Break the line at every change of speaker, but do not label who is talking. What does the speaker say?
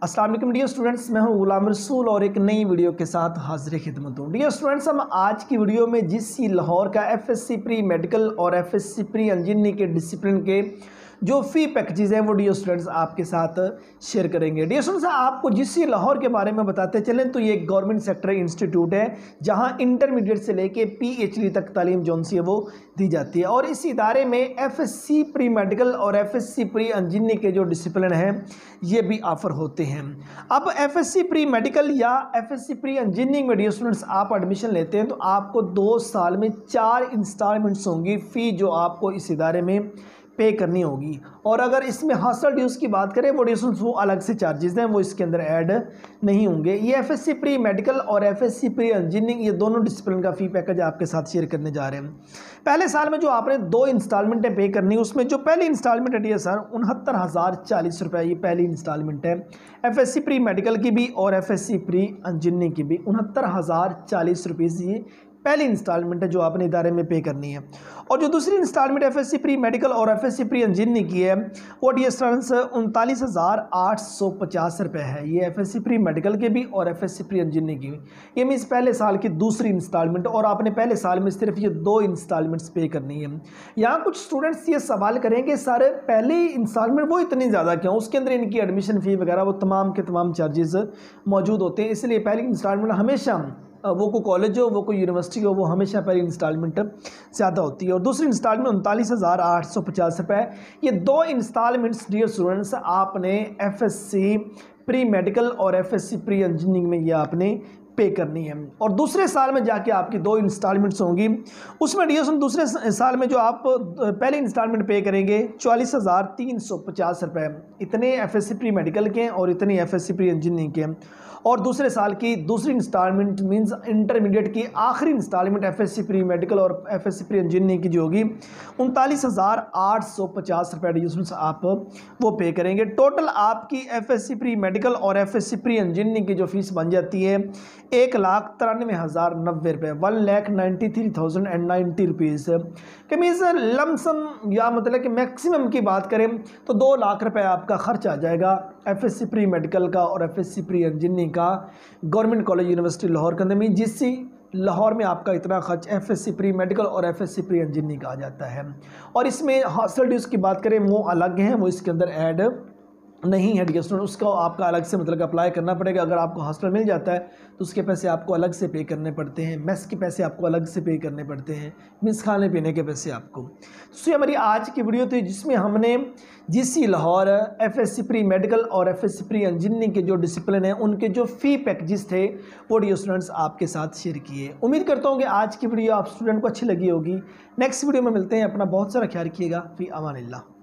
अस्सलाम वालेकुम dear students, मैं हूं गुलाम रसूल और एक नई वीडियो के साथ हाजिर खिदमत हूं। डियर स्टूडेंट्स, हम आज की वीडियो में जीसी लाहौर का एफएससी प्री मेडिकल और एफएससी प्री इंजीनियरिंग के डिसिप्लिन के जो फ़ी पैकेजेस हैं वो डियर स्टूडेंट्स आपके साथ शेयर करेंगे। डियर स्टूडेंट्स, आपको जीसी लाहौर के बारे में बताते चलें तो ये एक गवर्नमेंट सेक्टर इंस्टीट्यूट है जहां इंटरमीडिएट से लेके पीएचडी तक तालीम जौन सी है वो दी जाती है और इस इदारे में एफएससी प्री मेडिकल और एफएससी प्री इंजीनियरिंग के जो डिसिप्लिन हैं ये भी ऑफर होते हैं। अब एफएससी प्री मेडिकल या एफएससी प्री इंजीनियरिंग में डियर स्टूडेंट्स आप एडमिशन लेते हैं तो आपको 2 साल में 4 इंस्टॉलमेंट्स होंगी फ़ी जो आपको इस इदारे में पे करनी होगी। और अगर इसमें हॉस्टल ड्यूज़ की बात करें वो ड्यूज़ वो अलग से चार्जेस हैं, वो इसके अंदर ऐड नहीं होंगे। ये एफएससी प्री मेडिकल और एफएससी प्री इंजीनियरिंग ये दोनों डिसिप्लिन का फ़ी पैकेज आपके साथ शेयर करने जा रहे हैं। पहले साल में जो आपने 2 इंस्टॉलमेंटें पे करनी है उसमें जो पहली इंस्टॉलमेंट है डियर सर 69,040 रुपये ये पहली इंस्टॉलमेंट है एफएससी प्री मेडिकल की भी और एफएससी प्री इंजीनियरिंग की भी 69,040 रुपीज़ ये पहली इंस्टॉलमेंट है जो आपने इदारे में पे करनी है। और जो दूसरी इंस्टॉलमेंट एफएससी प्री मेडिकल और एफएससी प्री इंजीनियरिंग की है वो डियर स्टूडेंट्स 39,850 रुपये है। ये एफएससी प्री मेडिकल के भी और एफएससी प्री इंजीनियरिंग की भी। ये मीन्स पहले साल की दूसरी इंस्टॉलमेंट और आपने पहले साल में सिर्फ ये 2 इंस्टॉलमेंट्स पे करनी है। यहाँ कुछ स्टूडेंट्स ये सवाल करेंगे सर पहली इंस्टॉलमेंट वो इतनी ज़्यादा क्यों, उसके अंदर इनकी एडमिशन फ़ी वगैरह वो तमाम के तमाम चार्जेस मौजूद होते हैं, इसलिए पहली इंस्टॉलमेंट हमेशा वो कोई कॉलेज हो वो कोई यूनिवर्सिटी हो वो हमेशा पहली इंस्टॉलमेंट ज़्यादा होती है और दूसरी इंस्टॉलमेंट 39,850 रुपये। ये 2 इंस्टॉलमेंट्स डियर स्टूडेंट्स आपने एफएससी प्री मेडिकल और एफएससी प्री इंजीनियरिंग में ये आपने पे करनी है और दूसरे साल में जाके आपकी 2 इंस्टॉलमेंट्स होंगी। उसमें डियर दूसरे साल में जो आप पहले इंस्टॉलमेंट पे करेंगे 44,350 रुपये, इतने एफएससी प्री मेडिकल के और इतने एफएससी प्री इंजीनियरिंग के। और दूसरे साल की दूसरी इंस्टॉलमेंट मींस इंटरमीडिएट की आखिरी इंस्टॉलमेंट एफएससी प्री मेडिकल और एफएससी प्री इंजीनियरिंग की जो होगी 39,850 रुपये डियर आप वो पे करेंगे। टोटल आपकी एफएससी प्री मेडिकल और एफएससी प्री इंजीनियरिंग की जो फीस बन जाती है 1,93,090 रुपये, 1,93,090 रुपीज़ के मीन्स लमसम या मतलब कि मैक्सिमम की बात करें तो 2 लाख रुपये आपका खर्च आ जाएगा एफएससी प्री मेडिकल का और एफएससी प्री इंजीनियरिंग का गवर्नमेंट कॉलेज यूनिवर्सिटी लाहौर के अंदर में जीसी लाहौर में आपका इतना खर्च एफएससी प्री मेडिकल और एफएससी प्री इंजीनियरिंग का आ जाता है। और इसमें हॉस्टल ड्यूज़ की बात करें वो अलग हैं, वो इसके अंदर ऐड नहीं है डियर स्टूडेंट, उसका आपका अलग से मतलब अप्लाई करना पड़ेगा। अगर आपको हॉस्टल मिल जाता है तो उसके पैसे आपको अलग से पे करने पड़ते हैं, मेस के पैसे आपको अलग से पे करने पड़ते हैं, मीन्स खाने पीने के पैसे आपको। तो ये हमारी आज की वीडियो थी जिसमें हमने GC Lahore FSc pre medical और एफएससी प्री इंजीनियरिंग के जो डिसिप्लिन है उनके जो फ़ी पैकेजेस थे वो डियर स्टूडेंट्स आपके साथ शेयर किए। उम्मीद करता हूँ कि आज की वीडियो आप स्टूडेंट को अच्छी लगी होगी। नेक्स्ट वीडियो में मिलते हैं, अपना बहुत सारा ख्याल रखिएगा। फ़ी अमानिल्लाह।